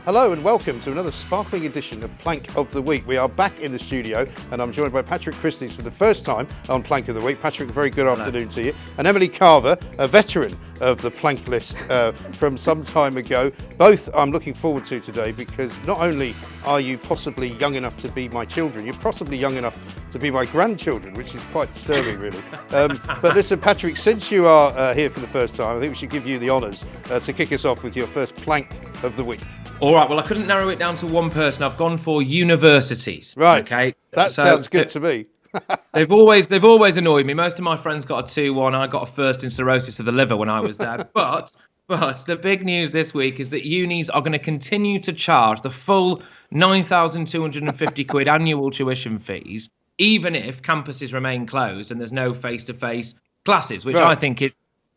Hello and welcome to another sparkling edition of Plank of the Week. We are back in the studio and I'm joined by Patrick Christys for the first time on Plank of the Week. Patrick, a very good afternoon to you. And Emily Carver, a veteran of the Plank list from some time ago. Both I'm looking forward to today because not only are you possibly young enough to be my children, you're possibly young enough to be my grandchildren, which is quite disturbing really. But listen, Patrick, since you are here for the first time, I think we should give you the honours to kick us off with your first Plank of the Week. All right, well, I couldn't narrow it down to one person. I've gone for universities. Right. Okay. That sounds good to me. They've always annoyed me. Most of my friends got a 2-1. I got a first in cirrhosis of the liver when I was there. But the big news this week is that unis are going to continue to charge the full £9,250 annual tuition fees, even if campuses remain closed and there's no face-to-face classes, which I think is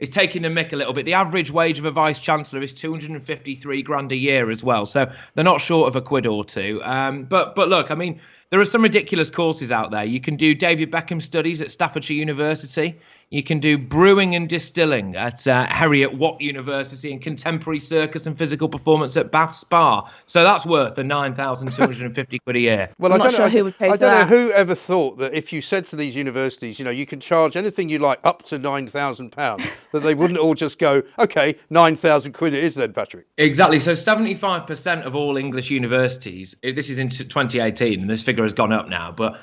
taking the mick a little bit. The average wage of a vice-chancellor is $253,000 a year as well. So they're not short of a quid or two. But look, I mean, there are some ridiculous courses out there. You can do David Beckham studies at Staffordshire University. You can do brewing and distilling at Heriot-Watt University and contemporary circus and physical performance at Bath Spa. So that's worth the £9,250 a year. Well, I don't know who ever thought that if you said to these universities, you know, you can charge anything you like up to £9,000, that they wouldn't all just go, OK, 9,000 quid it is then, Patrick. Exactly. So 75% of all English universities, this is in 2018, and this figure has gone up now, but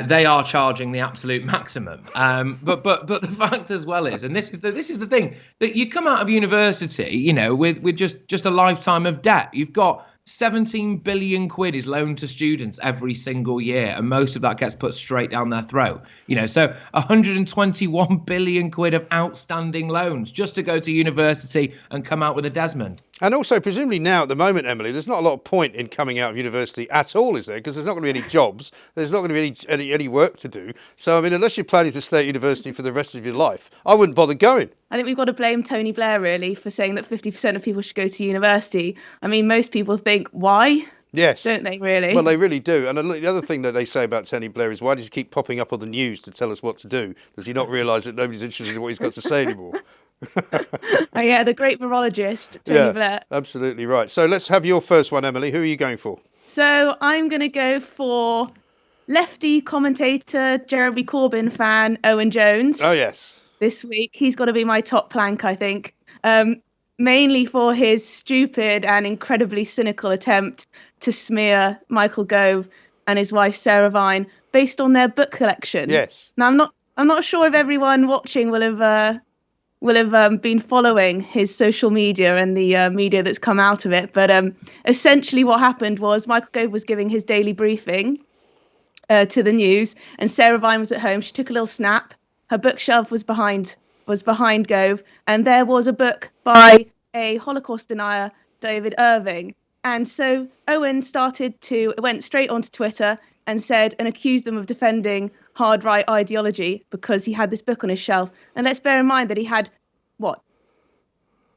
they are charging the absolute maximum. But the fact as well is, and this is the thing, that you come out of university, you know, with just a lifetime of debt. You've got 17 billion quid is loaned to students every single year, and most of that gets put straight down their throat. You know, so 121 billion quid of outstanding loans just to go to university and come out with a Desmond. And also, presumably now at the moment, Emily, there's not a lot of point in coming out of university at all, is there? Because there's not going to be any jobs. There's not going to be any work to do. So, I mean, unless you're planning to stay at university for the rest of your life, I wouldn't bother going. I think we've got to blame Tony Blair, really, for saying that 50% of people should go to university. I mean, most people think, why? Yes. Don't they, really? Well, they really do. And the other thing that they say about Tony Blair is, why does he keep popping up on the news to tell us what to do? Does he not realise that nobody's interested in what he's got to say anymore? Oh, yeah, the great virologist, Tony Blair. Absolutely right. So let's have your first one, Emily. Who are you going for? So I'm going to go for lefty commentator, Jeremy Corbyn fan, Owen Jones. Oh, yes. This week. He's got to be my top plank, I think. Mainly for his stupid and incredibly cynical attempt to smear Michael Gove and his wife Sarah Vine based on their book collection. Yes. Now I'm not sure if everyone watching will have been following his social media and the media that's come out of it. But essentially what happened was Michael Gove was giving his daily briefing to the news, and Sarah Vine was at home. She took a little snap. Her bookshelf was behind Gove, and there was a book by a Holocaust denier, David Irving. And so Owen went straight onto Twitter and accused them of defending hard right ideology because he had this book on his shelf. And let's bear in mind that he had,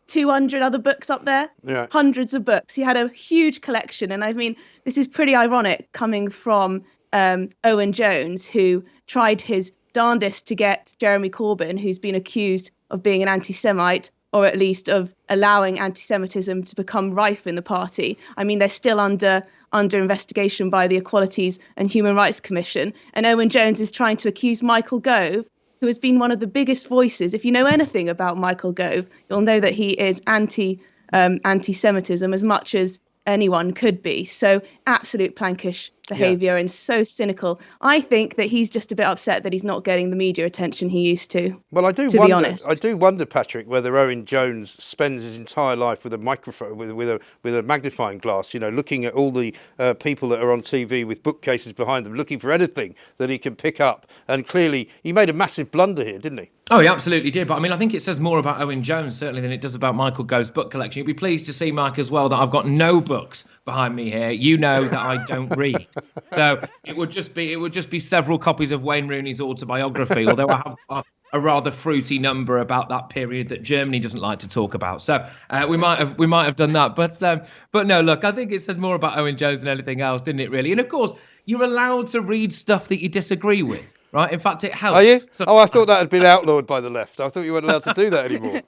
200 other books up there? Yeah. Hundreds of books. He had a huge collection. And I mean, this is pretty ironic coming from Owen Jones, who tried his darndest to get Jeremy Corbyn, who's been accused of being an anti-Semite, or at least of allowing anti-Semitism to become rife in the party. I mean, they're still under investigation by the Equalities and Human Rights Commission. And Owen Jones is trying to accuse Michael Gove, who has been one of the biggest voices. If you know anything about Michael Gove, you'll know that he is anti-Semitism as much as anyone could be. So absolute plankish behaviour and so cynical. I think that he's just a bit upset that he's not getting the media attention he used to. Well, I be honest. I do wonder, Patrick, whether Owen Jones spends his entire life with a microphone, with a magnifying glass, you know, looking at all the people that are on TV with bookcases behind them, looking for anything that he can pick up. And clearly, he made a massive blunder here, didn't he? Oh, he absolutely did. But I mean, I think it says more about Owen Jones, certainly, than it does about Michael Gove's book collection. You'll be pleased to see, Mike, as well, that I've got no books behind me here. You know that I don't read. So it would just be several copies of Wayne Rooney's autobiography, although I have a rather fruity number about that period that Germany doesn't like to talk about. So we might have done that. But no, look, I think it said more about Owen Jones than anything else, didn't it, really? And of course, you're allowed to read stuff that you disagree with. Right, in fact, it helps. Are you? I thought that had been outlawed by the left. I thought you weren't allowed to do that anymore.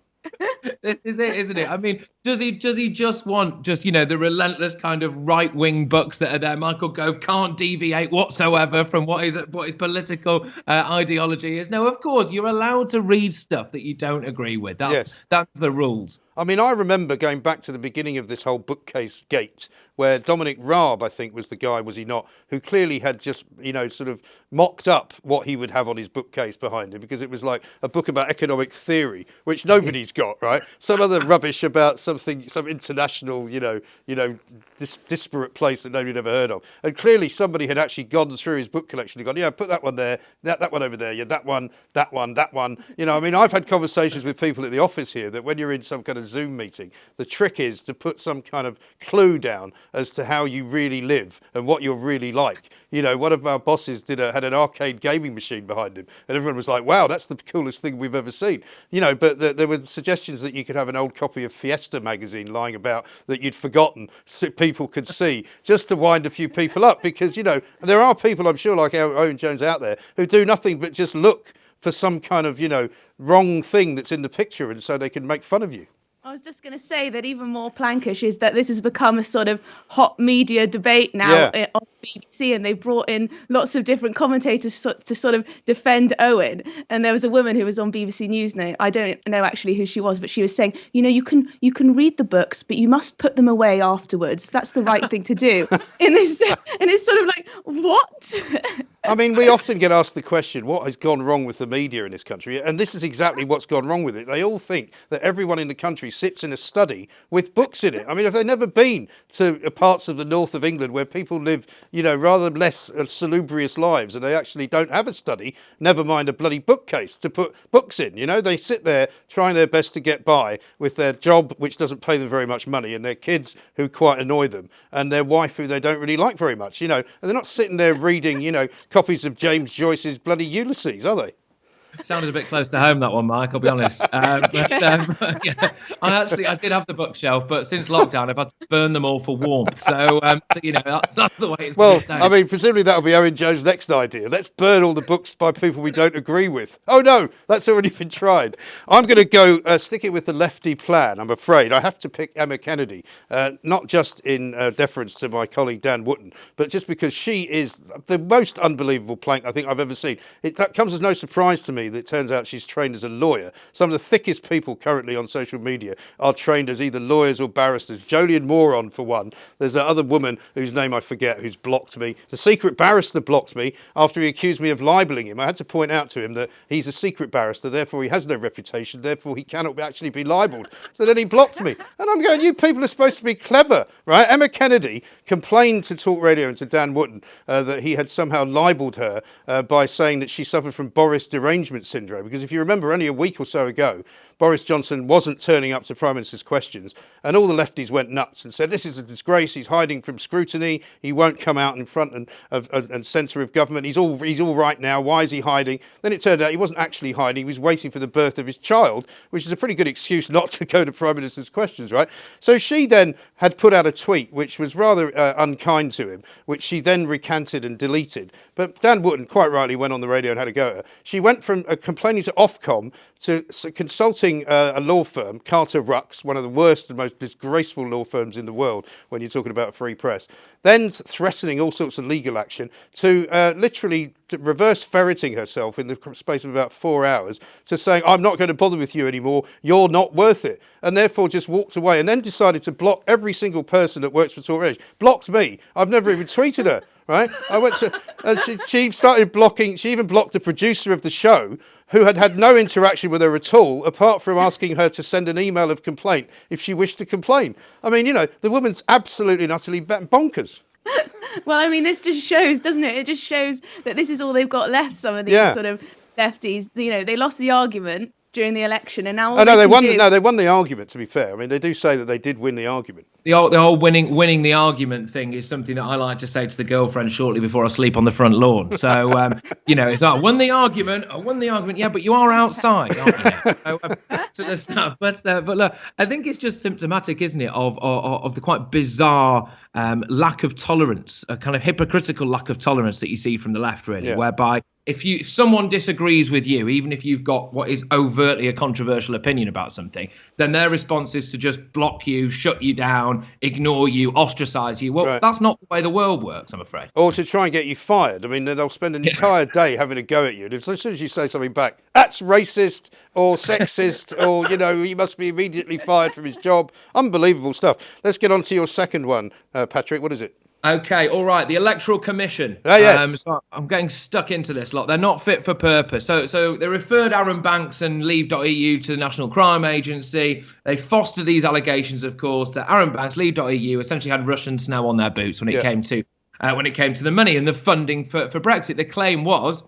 This is it, isn't it? I mean, does he just want the relentless kind of right-wing bucks that are there? Michael Gove can't deviate whatsoever from what his political ideology is. No, of course, you're allowed to read stuff that you don't agree with. That's the rules. I mean, I remember going back to the beginning of this whole bookcase gate, where Dominic Raab, I think, was the guy, was he not, who clearly had just, sort of mocked up what he would have on his bookcase behind him, because it was like a book about economic theory, which nobody's got, right? Some other rubbish about some international, disparate place that nobody'd ever heard of. And clearly somebody had actually gone through his book collection and gone, yeah, put that one there, that one over there, yeah, that one. I mean, I've had conversations with people at the office here that when you're in some kind of Zoom meeting, the trick is to put some kind of clue down as to how you really live and what you're really like. One of our bosses had an arcade gaming machine behind him, and everyone was like, wow, that's the coolest thing we've ever seen. But there were suggestions that you could have an old copy of Fiesta magazine lying about that you'd forgotten so people could see, just to wind a few people up, because, there are people, I'm sure, like Owen Jones out there, who do nothing but just look for some kind of, wrong thing that's in the picture, and so they can make fun of you. I was just going to say that even more plankish is that this has become a sort of hot media debate now on BBC, and they brought in lots of different commentators to sort of defend Owen. And there was a woman who was on BBC News now. I don't know actually who she was, but she was saying, you can read the books, but you must put them away afterwards. That's the right thing to do. And it's sort of like, what? I mean, we often get asked the question, what has gone wrong with the media in this country? And this is exactly what's gone wrong with it. They all think that everyone in the country sits in a study with books in it. I mean, have they never been to parts of the north of England where people live, rather less salubrious lives, and they actually don't have a study, never mind a bloody bookcase to put books in? They sit there trying their best to get by with their job, which doesn't pay them very much money, and their kids who quite annoy them, and their wife who they don't really like very much, and they're not sitting there reading, copies of James Joyce's bloody Ulysses, are they? Sounded a bit close to home, that one, Mike, I'll be honest. I did have the bookshelf, but since lockdown, I've had to burn them all for warmth. So that's the way it's Well, I mean, presumably that'll be Owen Jones' next idea. Let's burn all the books by people we don't agree with. Oh, no, that's already been tried. I'm going to go stick it with the lefty plan, I'm afraid. I have to pick Emma Kennedy, not just in deference to my colleague Dan Wootton, but just because she is the most unbelievable plank I think I've ever seen. That comes as no surprise to me that it turns out she's trained as a lawyer. Some of the thickest people currently on social media are trained as either lawyers or barristers. Jolyon Moron, for one. There's that other woman whose name I forget who's blocked me. The secret barrister blocked me after he accused me of libeling him. I had to point out to him that he's a secret barrister, therefore he has no reputation, therefore he cannot actually be libelled. So then he blocked me. And I'm going, you people are supposed to be clever, right? Emma Kennedy complained to Talk Radio and to Dan Wootton that he had somehow libelled her by saying that she suffered from Boris derangement syndrome, because if you remember only a week or so ago, Boris Johnson wasn't turning up to Prime Minister's questions, and all the lefties went nuts and said, this is a disgrace, he's hiding from scrutiny, he won't come out in front and centre of government, he's all right now, why is he hiding? Then it turned out he wasn't actually hiding, he was waiting for the birth of his child, which is a pretty good excuse not to go to Prime Minister's questions, right? So she then had put out a tweet which was rather unkind to him, which she then recanted and deleted. But Dan Wootton quite rightly went on the radio and had a go at her. She went from complaining to Ofcom to consulting a law firm, Carter Rucks, one of the worst and most disgraceful law firms in the world when you're talking about a free press, then threatening all sorts of legal action, to literally reverse ferreting herself in the space of about 4 hours to saying, I'm not going to bother with you anymore, you're not worth it, and therefore just walked away and then decided to block every single person that works for Talk Radio. Blocked me. I've never even tweeted her. Right, I went to. She started blocking. She even blocked the producer of the show, who had no interaction with her at all, apart from asking her to send an email of complaint if she wished to complain. I mean, the woman's absolutely and utterly bonkers. Well, I mean, this just shows, doesn't it? It just shows that this is all they've got left. Some of these sort of lefties, they lost the argument during the election, and now they won. No, they won the argument. To be fair, I mean, they do say that they did win the argument. The whole winning the argument thing is something that I like to say to the girlfriend shortly before I sleep on the front lawn. So it's like, I won the argument. Yeah, but you are outside, aren't you? So there's that. But look, I think it's just symptomatic, isn't it, of the quite bizarre lack of tolerance, a kind of hypocritical lack of tolerance that you see from the left, really, whereby if someone disagrees with you, even if you've got what is overtly a controversial opinion about something, then their response is to just block you, shut you down, ignore you, ostracize you. Well, that's not the way the world works, I'm afraid. Or to try and get you fired. I mean, they'll spend an entire day having a go at you. And as soon as you say something back, that's racist or sexist or, he must be immediately fired from his job. Unbelievable stuff. Let's get on to your second one, Patrick. What is it? Okay, all right. The Electoral Commission. Yes. So I'm getting stuck into this lot. They're not fit for purpose. So they referred Aaron Banks and Leave.eu to the National Crime Agency. They fostered these allegations, of course, that Aaron Banks, Leave.eu, essentially had Russian snow on their boots when it came to the money and the funding for Brexit. The claim was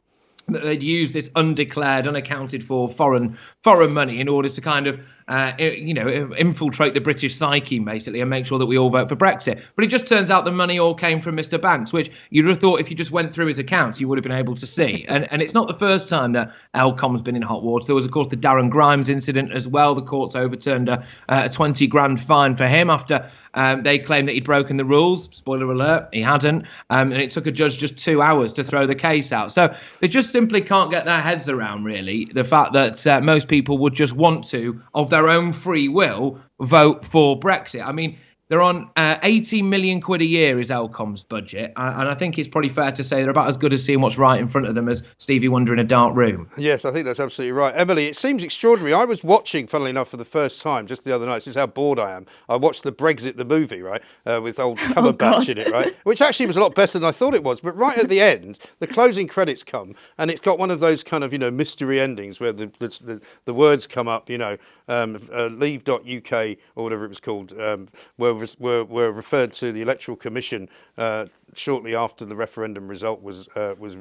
that they'd use this undeclared, unaccounted for foreign money in order to kind of infiltrate the British psyche, basically, and make sure that we all vote for Brexit. But it just turns out the money all came from Mr. Banks, which you'd have thought if you just went through his accounts, you would have been able to see. And it's not the first time that Elcom's been in hot water. There was, of course, the Darren Grimes incident as well. The courts overturned a 20 grand fine for him after they claimed that he'd broken the rules. Spoiler alert, he hadn't. And it took a judge just 2 hours to throw the case out. So they just simply can't get their heads around, really, the fact that most people would just want to, of their own free will, vote for Brexit. I mean, they're on 80 million quid a year is Elcom's budget. And I think it's probably fair to say they're about as good as seeing what's right in front of them as Stevie Wonder in a dark room. Yes, I think that's absolutely right. Emily, it seems extraordinary. I was watching, funnily enough, for the first time just the other night. This is how bored I am. I watched the Brexit, the movie, right, with old Cumberbatch in it, right, which actually was a lot better than I thought it was. But right at the end, the closing credits come, and it's got one of those kind of, mystery endings where the words come up, leave.uk or whatever it was called, were referred to the Electoral Commission shortly after the referendum result was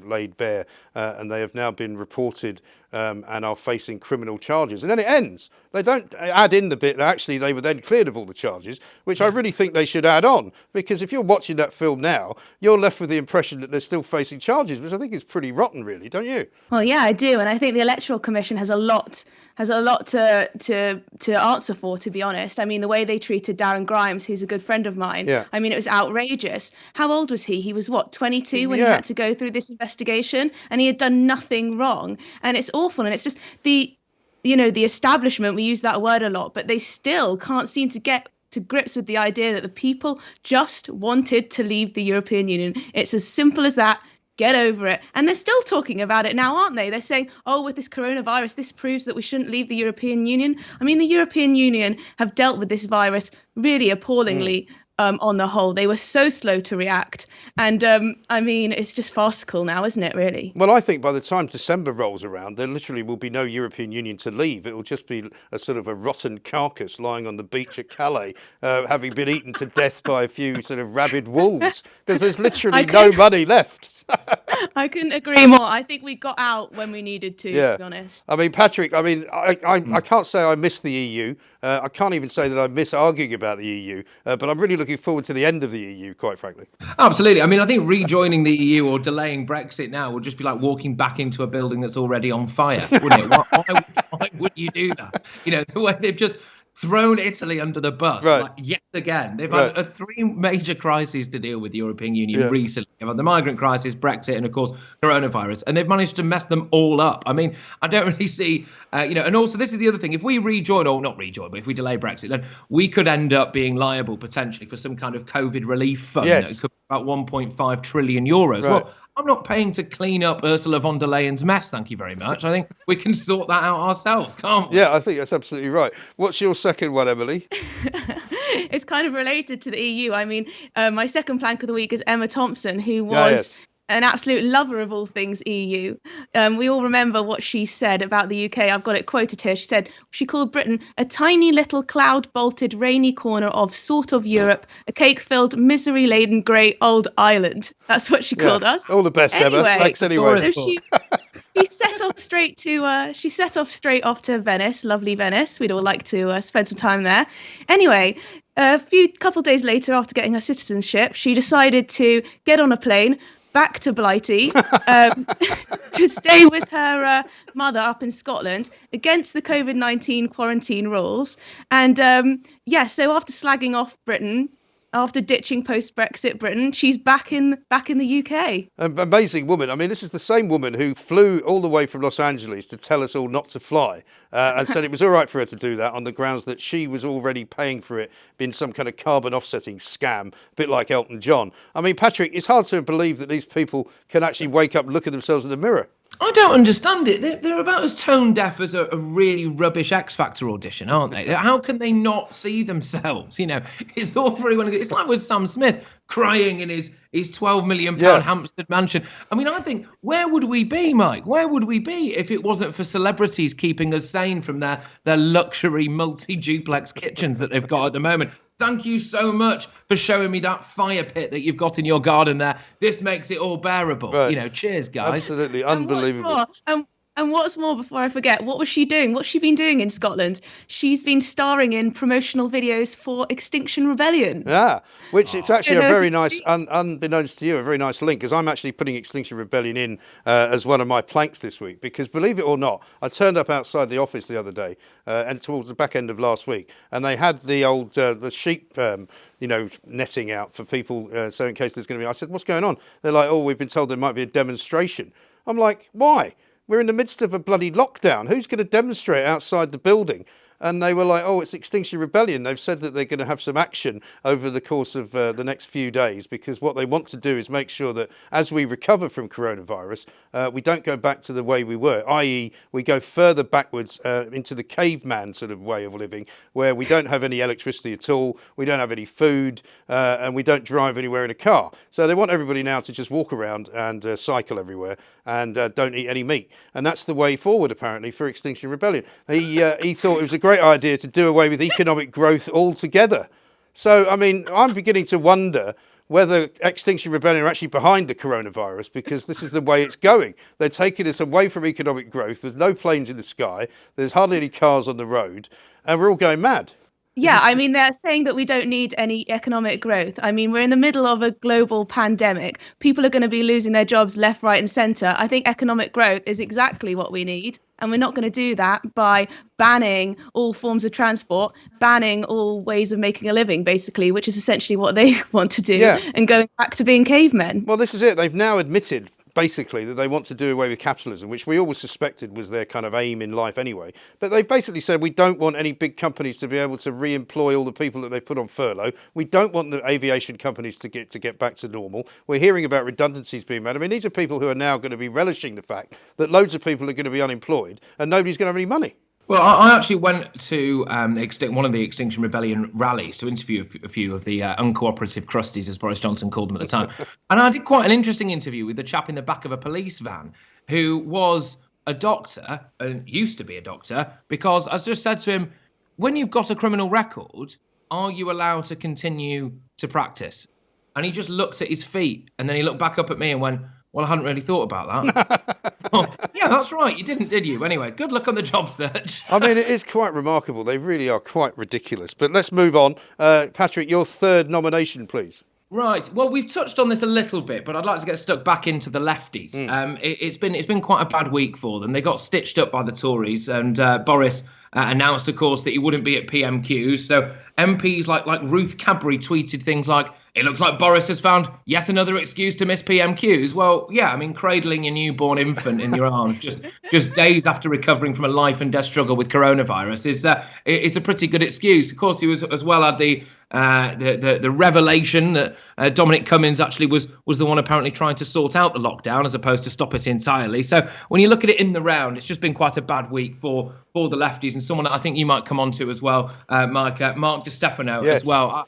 laid bare, and they have now been reported and are facing criminal charges. And then it ends. They don't add in the bit that actually they were then cleared of all the charges, which I really think they should add on, because if you're watching that film now, you're left with the impression that they're still facing charges, which I think is pretty rotten, really, don't you? Well, yeah, I do, and I think the Electoral Commission has a lot to answer for, to be honest. I mean, the way they treated Darren Grimes, who's a good friend of mine, I mean, it was outrageous. How old was he? He was, 22 when he had to go through this investigation, and he had done nothing wrong. And it's awful, and it's just the establishment, we use that word a lot, but they still can't seem to get to grips with the idea that the people just wanted to leave the European Union. It's as simple as that. Get over it. And they're still talking about it now, aren't they? They're saying, with this coronavirus, this proves that we shouldn't leave the European Union. I mean, the European Union have dealt with this virus really appallingly on the whole. They were so slow to react. And I mean, it's just farcical now, isn't it, really? Well, I think by the time December rolls around, there literally will be no European Union to leave. It will just be a sort of a rotten carcass lying on the beach at Calais, having been eaten to death by a few sort of rabid wolves, because there's literally no money left. I couldn't agree more. I think we got out when we needed to be honest. I mean, Patrick, I can't say I miss the EU. I can't even say that I miss arguing about the EU, but I'm really looking forward to the end of the EU, quite frankly. Absolutely. I mean, I think rejoining the EU or delaying Brexit now would just be like walking back into a building that's already on fire, wouldn't it? Why would you do that? The way they've just thrown Italy under the bus, yet again. They've had three major crises to deal with the European Union recently. They've had the migrant crisis, Brexit, and of course, coronavirus. And they've managed to mess them all up. I mean, I don't really see, and also this is the other thing. If we rejoin, or not rejoin, but if we delay Brexit, then we could end up being liable potentially for some kind of COVID relief fund that could be about 1.5 trillion euros. Right. Well, I'm not paying to clean up Ursula von der Leyen's mess, thank you very much. I think we can sort that out ourselves, can't we? Yeah, I think that's absolutely right. What's your second one, Emily? It's kind of related to the EU. I mean, my second plank of the week is Emma Thompson, who was an absolute lover of all things EU. We all remember what she said about the UK. I've got it quoted here. She said she called Britain a tiny little cloud-bolted rainy corner of sort of Europe, a cake-filled, misery-laden grey old island. That's what she called us. All the best, anyway, Emma. Thanks anyway. So she set off straight off to Venice, lovely Venice. We'd all like to spend some time there. Anyway, a couple days later, after getting her citizenship, she decided to get on a plane back to Blighty to stay with her mother up in Scotland against the COVID-19 quarantine rules. And so after slagging off Britain, after ditching post-Brexit Britain, she's back in the UK. An amazing woman. I mean, this is the same woman who flew all the way from Los Angeles to tell us all not to fly, and said it was all right for her to do that on the grounds that she was already paying for it in some kind of carbon offsetting scam, a bit like Elton John. I mean, Patrick, it's hard to believe that these people can actually wake up and look at themselves in the mirror. I don't understand it. They're about as tone deaf as a really rubbish X Factor audition, aren't they? How can they not see themselves? You know, it's all very well. It's like with Sam Smith crying in his £12 million Hampstead mansion. I mean, I think, where would we be, Mike? Where would we be if it wasn't for celebrities keeping us sane from their luxury multi-duplex kitchens that they've got at the moment? Thank you so much for showing me that fire pit that you've got in your garden there. This makes it all bearable. Right. You know, cheers, guys. Absolutely unbelievable. And what's more, before I forget, what was she doing? What's she been doing in Scotland? She's been starring in promotional videos for Extinction Rebellion. Yeah, which it's actually a very nice, unbeknownst to you, a very nice link, because I'm actually putting Extinction Rebellion in as one of my planks this week, because believe it or not, I turned up outside the office the other day and towards the back end of last week, and they had the old, the sheep, netting out for people, so in case there's going to be, I said, what's going on? They're like, oh, we've been told there might be a demonstration. I'm like, why? We're in the midst of a bloody lockdown. Who's going to demonstrate outside the building? And they were like, oh, it's Extinction Rebellion. They've said that they're going to have some action over the course of the next few days, because what they want to do is make sure that as we recover from coronavirus, we don't go back to the way we were, i.e. we go further backwards into the caveman sort of way of living, where we don't have any electricity at all, we don't have any food, and we don't drive anywhere in a car. So they want everybody now to just walk around and cycle everywhere and don't eat any meat. And that's the way forward, apparently, for Extinction Rebellion. He thought it was a great idea to do away with economic growth altogether. So, I mean, I'm beginning to wonder whether Extinction Rebellion are actually behind the coronavirus, because this is the way it's going. They're taking us away from economic growth. There's no planes in the sky. There's hardly any cars on the road. And we're all going mad. Yeah, I mean, they're saying that we don't need any economic growth. I mean, we're in the middle of a global pandemic. People are going to be losing their jobs left, right, and centre. I think economic growth is exactly what we need. And we're not going to do that by banning all forms of transport, banning all ways of making a living, basically, which is essentially what they want to do, and going back to being cavemen. Well, this is it. They've now admitted, basically, that they want to do away with capitalism, which we always suspected was their kind of aim in life anyway. But they basically said, we don't want any big companies to be able to re-employ all the people that they've put on furlough. We don't want the aviation companies to get back to normal. We're hearing about redundancies being made. I mean, these are people who are now going to be relishing the fact that loads of people are going to be unemployed and nobody's going to have any money. Well, I actually went to one of the Extinction Rebellion rallies to interview a few of the uncooperative crusties, as Boris Johnson called them at the time. And I did quite an interesting interview with the chap in the back of a police van who was a doctor, and used to be a doctor, because I just said to him, when you've got a criminal record, are you allowed to continue to practice? And he just looked at his feet, and then he looked back up at me and went, well, I hadn't really thought about that. Oh, yeah, that's right. You didn't, did you? Anyway, good luck on the job search. I mean, it is quite remarkable. They really are quite ridiculous. But let's move on. Patrick, your third nomination, please. Right. Well, we've touched on this a little bit, but I'd like to get stuck back into the lefties. It's been quite a bad week for them. They got stitched up by the Tories, and Boris announced, of course, that he wouldn't be at PMQs. So MPs like Ruth Cadbury tweeted things like, it looks like Boris has found yet another excuse to miss PMQs. Well, yeah, I mean, cradling your newborn infant in your arms just days after recovering from a life and death struggle with coronavirus is a pretty good excuse. Of course, he was as well had the revelation that Dominic Cummings actually was the one apparently trying to sort out the lockdown as opposed to stop it entirely. So when you look at it in the round, it's just been quite a bad week for the lefties, and someone that I think you might come on to as well, Mark Stefano, yes, as well.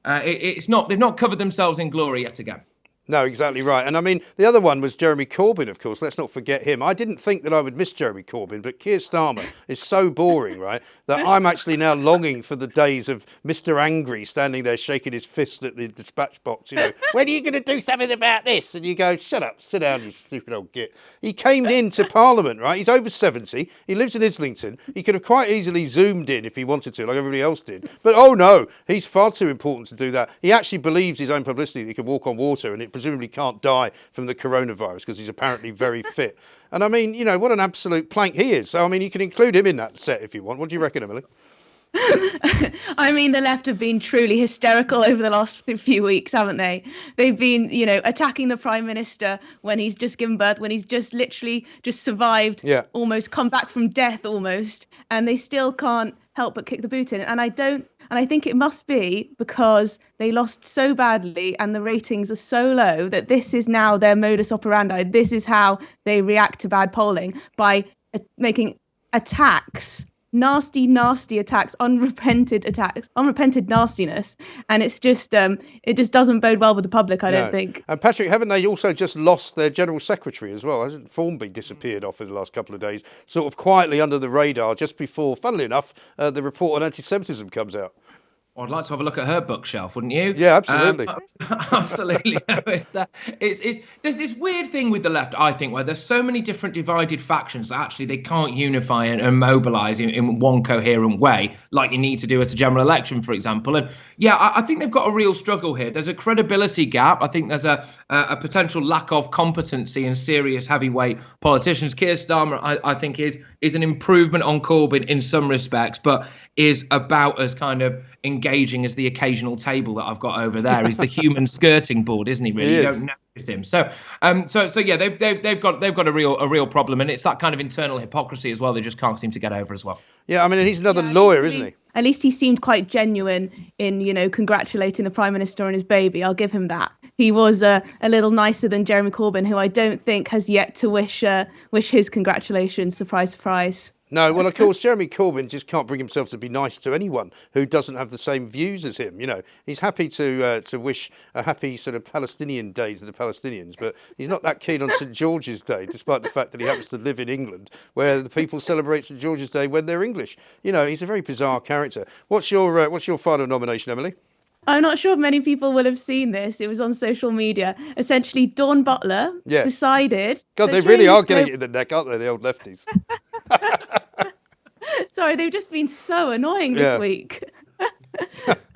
It's not, they've not covered themselves in glory yet again. No, exactly right. And I mean, the other one was Jeremy Corbyn, of course. Let's not forget him. I didn't think that I would miss Jeremy Corbyn, but Keir Starmer is so boring, right, that I'm actually now longing for the days of Mr. Angry standing there shaking his fist at the dispatch box, you know, when are you going to do something about this? And you go, shut up, sit down, you stupid old git. He came into Parliament, right? He's over 70. He lives in Islington. He could have quite easily zoomed in if he wanted to, like everybody else did. But oh no, he's far too important to do that. He actually believes his own publicity that he can walk on water and it presumably can't die from the coronavirus because he's apparently very fit. And I mean, you know, what an absolute plank he is. So, I mean, you can include him in that set if you want. What do you reckon, Emily? I mean, the left have been truly hysterical over the last few weeks, haven't they? They've been, attacking the Prime Minister when he's just given birth, when he's just literally just survived, almost come back from death almost, and they still can't help but kick the boot in. And I think it must be because they lost so badly and the ratings are so low that this is now their modus operandi. This is how they react to bad polling, by making attacks. Nasty attacks, unrepented nastiness, and it's just it just doesn't bode well with the public, I don't think. And Patrick, haven't they also just lost their general secretary as well? Hasn't Formby disappeared off in the last couple of days, sort of quietly under the radar, just before, funnily enough, the report on anti-Semitism comes out? Well, I'd like to have a look at her bookshelf, wouldn't you? Yeah, absolutely. Absolutely. It's there's this weird thing with the left, I think, where there's so many different divided factions that actually they can't unify and mobilise in one coherent way, like you need to do at a general election, for example. And yeah, I think they've got a real struggle here. There's a credibility gap. I think there's a potential lack of competency in serious heavyweight politicians. Keir Starmer, I think, is an improvement on Corbyn in some respects, but is about as kind of engaging as the occasional table that I've got over there. He's the human skirting board, isn't he? Really, you don't notice him. So yeah, they've got a real problem, and it's that kind of internal hypocrisy as well. They just can't seem to get over as well. Yeah, I mean, he's another lawyer, isn't he? At least he seemed quite genuine in congratulating the Prime Minister on his baby. I'll give him that. He was a little nicer than Jeremy Corbyn, who I don't think has yet to wish his congratulations. Surprise, surprise. No, well, of course, Jeremy Corbyn just can't bring himself to be nice to anyone who doesn't have the same views as him. He's happy to wish a happy sort of Palestinian day to the Palestinians, but he's not that keen on St George's Day, despite the fact that he happens to live in England, where the people celebrate St George's Day when they're English. He's a very bizarre character. What's your final nomination, Emily? I'm not sure if many people will have seen this. It was on social media. Essentially, Dawn Butler decided... God, they really are getting it in the neck, aren't they, the old lefties? Sorry, they've just been so annoying this week.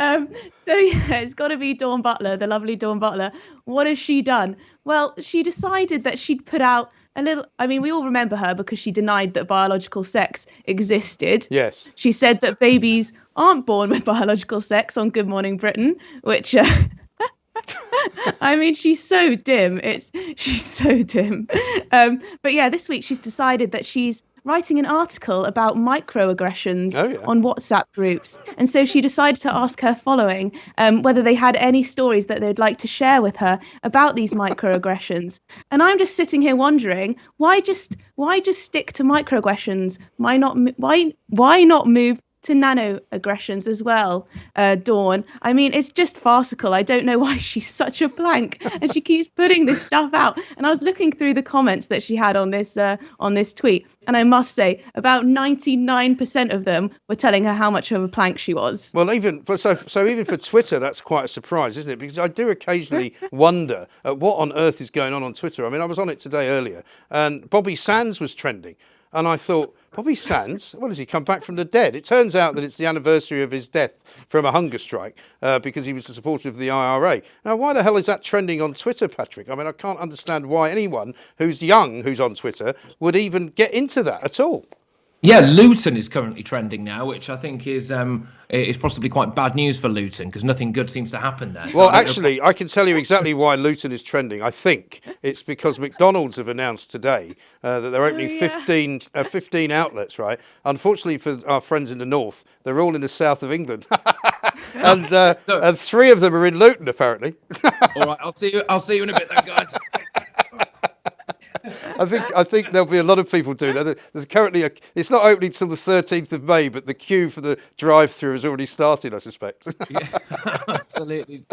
It's got to be Dawn Butler, the lovely Dawn Butler. What has she done? Well, she decided that she'd put out a little... I mean, we all remember her because she denied that biological sex existed. Yes. She said that babies aren't born with biological sex on Good Morning Britain, which... I mean, she's so dim. She's so dim. But yeah, this week she's decided that she's writing an article about microaggressions on WhatsApp groups. And so she decided to ask her following whether they had any stories that they'd like to share with her about these microaggressions. And I'm just sitting here wondering, why just stick to microaggressions? Why not move to nano-aggressions as well, Dawn? I mean, it's just farcical. I don't know why she's such a blank, and she keeps putting this stuff out. And I was looking through the comments that she had on this tweet, and I must say, about 99% of them were telling her how much of a plank she was. Well, even for Twitter, that's quite a surprise, isn't it? Because I do occasionally wonder what on earth is going on Twitter. I mean, I was on it today earlier, and Bobby Sands was trending. And I thought, Bobby Sands, what has he come back from the dead? It turns out that it's the anniversary of his death from a hunger strike because he was a supporter of the IRA. Now, why the hell is that trending on Twitter, Patrick? I mean, I can't understand why anyone who's young who's on Twitter would even get into that at all. Yeah, Luton is currently trending now, which I think is possibly quite bad news for Luton because nothing good seems to happen there. So well, actually, I can tell you exactly why Luton is trending. I think it's because McDonald's have announced today that they're opening 15 outlets, right? Unfortunately for our friends in the north, they're all in the south of England. And 3 of them are in Luton, apparently. All right, I'll see you in a bit then, guys. I think there'll be a lot of people doing that. There's currently it's not opening till the 13th of May, but the queue for the drive-through has already started, I suspect. Yeah, absolutely.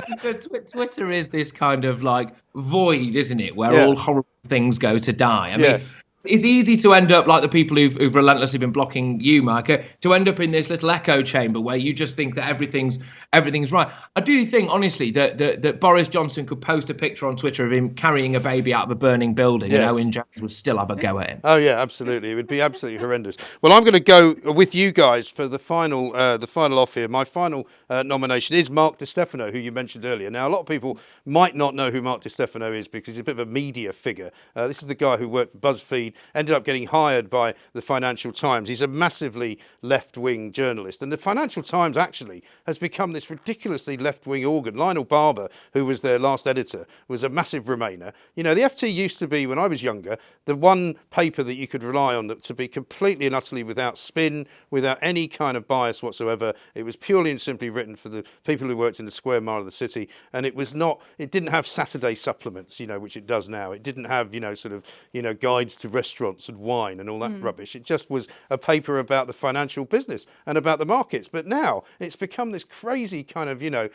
Twitter is this kind of like void, isn't it, where all horrible things go to die. I mean, it's easy to end up like the people who've relentlessly been blocking you, Micah, to end up in this little echo chamber where you just think that everything's right. I do think, honestly, that Boris Johnson could post a picture on Twitter of him carrying a baby out of a burning building and Owen Jones would still have a go at him. Oh, yeah, absolutely. It would be absolutely horrendous. Well, I'm going to go with you guys for the final off here. My final nomination is Mark Stefano, who you mentioned earlier. Now, a lot of people might not know who Mark Stefano is because he's a bit of a media figure. This is the guy who worked for BuzzFeed ended up getting hired by the Financial Times. He's a massively left-wing journalist. And the Financial Times actually has become this ridiculously left-wing organ. Lionel Barber, who was their last editor, was a massive Remainer. You know, the FT used to be, when I was younger, the one paper that you could rely on to be completely and utterly without spin, without any kind of bias whatsoever. It was purely and simply written for the people who worked in the square mile of the city. And it didn't have Saturday supplements, you know, which it does now. It didn't have, you know, sort of, you know, guides to restaurants and wine and all that rubbish. It just was a paper about the financial business and about the markets. But now it's become this crazy kind of, you know,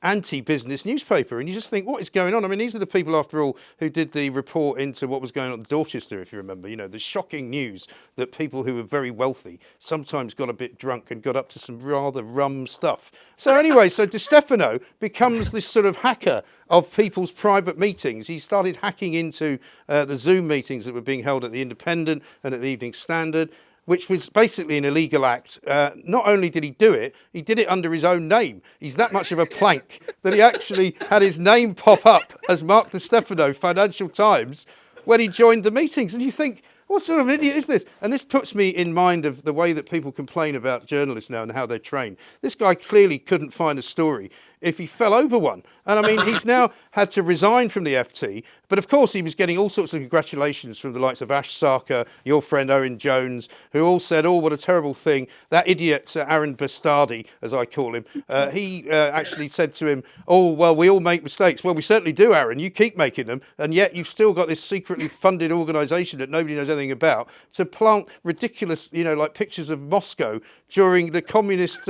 anti-business newspaper. And you just think, what is going on? I mean, these are the people, after all, who did the report into what was going on at Dorchester, if you remember, you know, the shocking news that people who were very wealthy sometimes got a bit drunk and got up to some rather rum stuff. So anyway, so Stefano becomes this sort of hacker of people's private meetings. He started hacking into the Zoom meetings that were being held at the Independent and at the Evening Standard, which was basically an illegal act. Not only did he do it, he did it under his own name. He's that much of a plank that he actually had his name pop up as Mark Di Stefano, Financial Times, when he joined the meetings. And you think, what sort of an idiot is this? And this puts me in mind of the way that people complain about journalists now and how they're trained. This guy clearly couldn't find a story if he fell over one. And I mean, he's now had to resign from the FT. But of course, he was getting all sorts of congratulations from the likes of Ash Sarkar, your friend Owen Jones, who all said, oh, what a terrible thing. That idiot, Aaron Bastardi, as I call him, he actually said to him, oh, well, we all make mistakes. Well, we certainly do, Aaron. You keep making them. And yet you've still got this secretly funded organisation that nobody knows anything about to plant ridiculous, you know, like pictures of Moscow during the communist,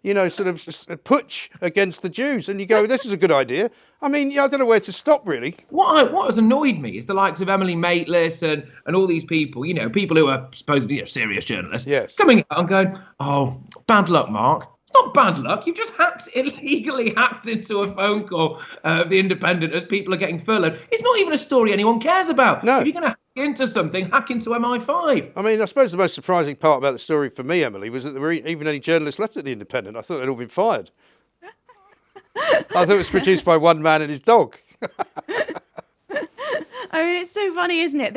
you know, sort of putsch against the Jews. And you go, this is a good idea. I mean, yeah, I don't know where to stop, really. What has annoyed me is the likes of Emily Maitlis and all these people, you know, people who are supposedly, you know, serious journalists, coming out and going, oh, bad luck, Mark. It's not bad luck. You've just illegally hacked into a phone call of the Independent as people are getting furloughed. It's not even a story anyone cares about. No. If you're going to hack into something, hack into MI5. I mean, I suppose the most surprising part about the story for me, Emily, was that there were even any journalists left at the Independent. I thought they'd all been fired. I thought it was produced by one man and his dog. I mean, it's so funny, isn't it?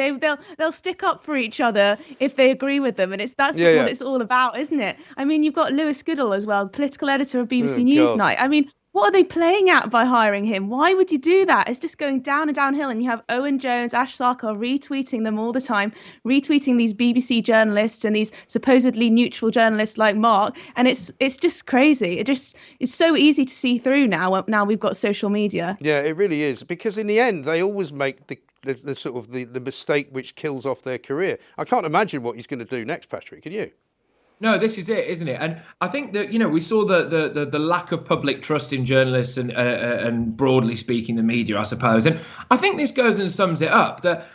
They'll stick up for each other if they agree with them, and that's what it's all about, isn't it? I mean, you've got Lewis Goodall as well, political editor of BBC Newsnight. I mean, what are they playing at by hiring him? Why would you do that? It's just going down and downhill, and you have Owen Jones, Ash Sarkar retweeting them all the time, retweeting these BBC journalists and these supposedly neutral journalists like Mark, and it's just crazy. It's so easy to see through now. Now we've got social media. Yeah, it really is, because in the end they always make the sort of the mistake which kills off their career. I can't imagine what he's going to do next, Patrick. Can you? No, this is it, isn't it? And I think that, you know, we saw the lack of public trust in journalists and broadly speaking, the media, I suppose. And I think this goes and sums it up, that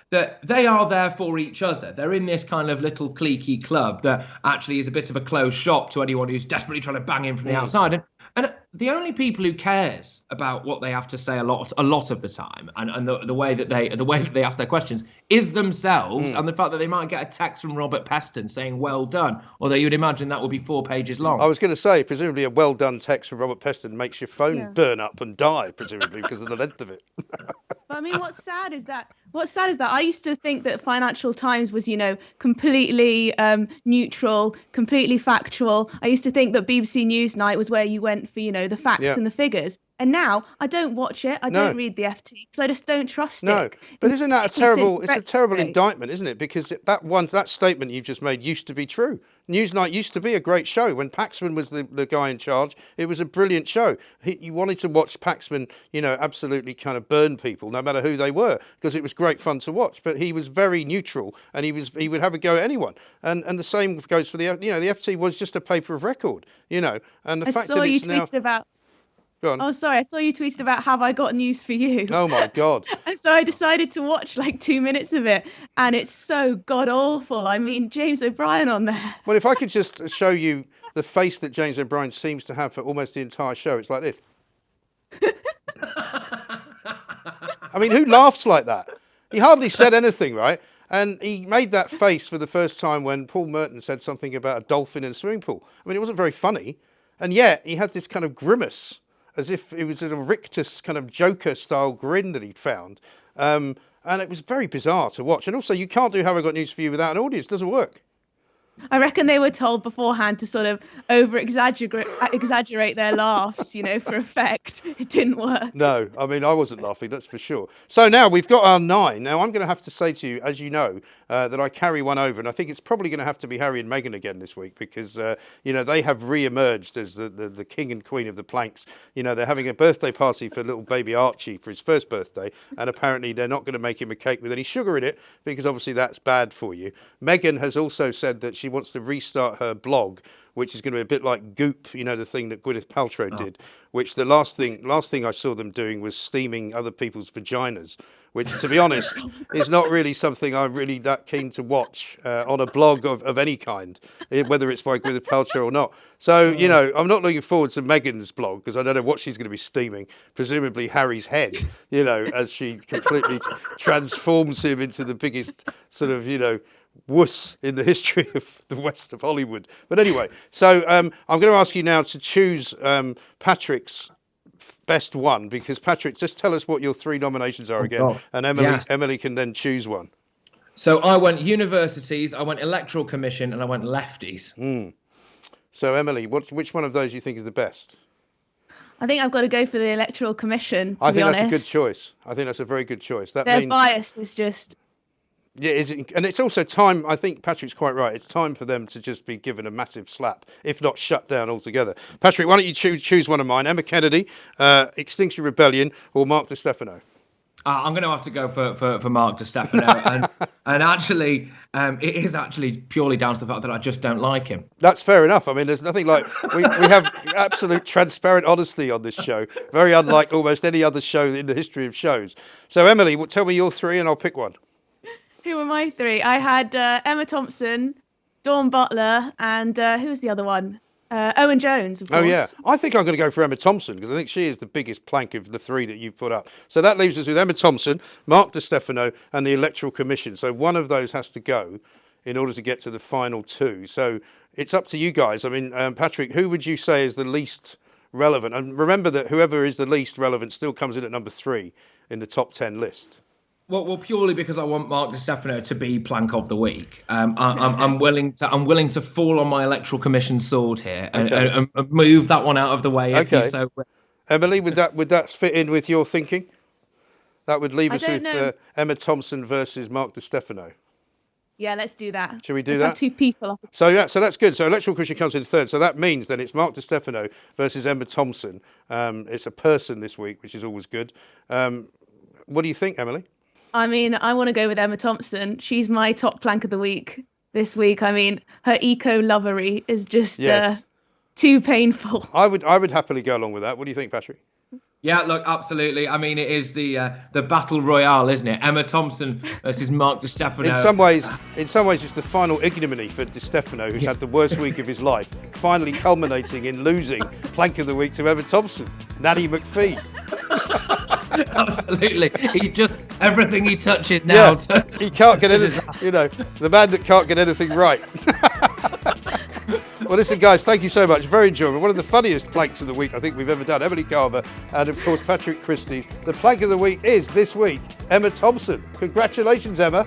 they are there for each other. They're in this kind of little cliquey club that actually is a bit of a closed shop to anyone who's desperately trying to bang in from the outside. And the only people who cares about what they have to say a lot of the time, and the way that they ask their questions, is themselves, and the fact that they might get a text from Robert Peston saying "well done," although you'd imagine that would be 4 pages long. I was going to say, presumably a well done text from Robert Peston makes your phone burn up and die, presumably because of the length of it. But I mean, what's sad is that I used to think that Financial Times was, you know, completely neutral, completely factual. I used to think that BBC Newsnight was where you went for, you know, the facts and the figures. And now I don't watch it. I don't read the FT because I just don't trust it. No, but isn't that a terrible? It's a terrible indictment, isn't it? Because that statement you've just made used to be true. Newsnight used to be a great show when Paxman was the guy in charge. It was a brilliant show. You wanted to watch Paxman, you know, absolutely kind of burn people, no matter who they were, because it was great fun to watch. But he was very neutral, and he would have a go at anyone. And the same goes for the FT was just a paper of record, you know. And the fact that it's now. Oh, sorry. I saw you tweeted about "Have I Got News for You?" Oh, my God. And so I decided to watch like 2 minutes of it. And it's so god-awful. I mean, James O'Brien on there. Well, if I could just show you the face that James O'Brien seems to have for almost the entire show, it's like this. I mean, who laughs like that? He hardly said anything, right? And he made that face for the first time when Paul Merton said something about a dolphin in a swimming pool. I mean, it wasn't very funny. And yet he had this kind of grimace, as if it was a rictus kind of Joker-style grin that he'd found. And And it was very bizarre to watch. And also, you can't do Have I Got News For You without an audience. It doesn't work. I reckon they were told beforehand to sort of exaggerate their laughs, for effect. It didn't work. No, I mean, I wasn't laughing, that's for sure. So now we've got our 9. Now I'm going to have to say to you, as you know, that I carry one over. And I think it's probably going to have to be Harry and Meghan again this week because, they have re-emerged as the king and queen of the planks. They're having a birthday party for little baby Archie for his first birthday. And apparently they're not going to make him a cake with any sugar in it because obviously that's bad for you. Meghan has also said that she wants to restart her blog, which is going to be a bit like Goop, the thing that Gwyneth Paltrow did, which the last thing I saw them doing was steaming other people's vaginas, which, to be honest, is not really something I'm really that keen to watch on a blog of any kind, whether it's by Gwyneth Paltrow or not. So, I'm not looking forward to Meghan's blog because I don't know what she's going to be steaming, presumably Harry's head, as she completely transforms him into the biggest sort of, wuss in the history of the west of Hollywood. But anyway, so I'm going to ask you now to choose Patrick's best one, because Patrick, just tell us what your 3 nominations are again, and Emily can then choose one. So I went universities, I went Electoral Commission, and I went lefties. So Emily, which one of those do you think is the best? I think I've got to go for the Electoral Commission, I think that's a good choice. I think that's a very good choice. Their bias is just... Yeah, and it's also time, I think Patrick's quite right, it's time for them to just be given a massive slap, if not shut down altogether. Patrick, why don't you choose one of mine? Emma Kennedy, Extinction Rebellion, or Mark Stefano? I'm going to have to go for Mark Stefano, and actually, it is actually purely down to the fact that I just don't like him. That's fair enough. I mean, there's nothing like we have absolute transparent honesty on this show, very unlike almost any other show in the history of shows. So, Emily, tell me your 3, and I'll pick one. Who were my 3? I had Emma Thompson, Dawn Butler, and who was the other one? Owen Jones, of course. Oh, yeah. I think I'm going to go for Emma Thompson because I think she is the biggest plank of the 3 that you've put up. So that leaves us with Emma Thompson, Mark Stefano, and the Electoral Commission. So one of those has to go in order to get to the final 2. So it's up to you guys. I mean, Patrick, who would you say is the least relevant? And remember that whoever is the least relevant still comes in at number 3 in the top 10 list. Well, purely because I want Mark Stefano to be plank of the week. I'm willing to fall on my Electoral Commission sword here and move that one out of the way. Okay. Emily, would that fit in with your thinking? That would leave us with Emma Thompson versus Mark Stefano. Yeah, let's do that. Should we do let's that? Have 2 people. So that's good. So Electoral Commission comes in 3rd. So that means then it's Mark Stefano versus Emma Thompson. It's a person this week, which is always good. What do you think, Emily? I mean, I want to go with Emma Thompson. She's my top plank of the week this week. I mean, her eco-lovery is just too painful. I would happily go along with that. What do you think, Patrick? Yeah, look, absolutely. I mean, it is the battle royale, isn't it? Emma Thompson versus Mark Stefano. In some ways, it's the final ignominy for Di Stefano, who's had the worst week of his life, finally culminating in losing plank of the week to Emma Thompson, Nanny McPhee. Absolutely. Everything he touches now. Yeah, he can't get anything, the man that can't get anything right. Well, listen, guys, thank you so much. Very enjoyable. One of the funniest planks of the week I think we've ever done. Emily Carver and, of course, Patrick Christys. The plank of the week is, this week, Emma Thompson. Congratulations, Emma.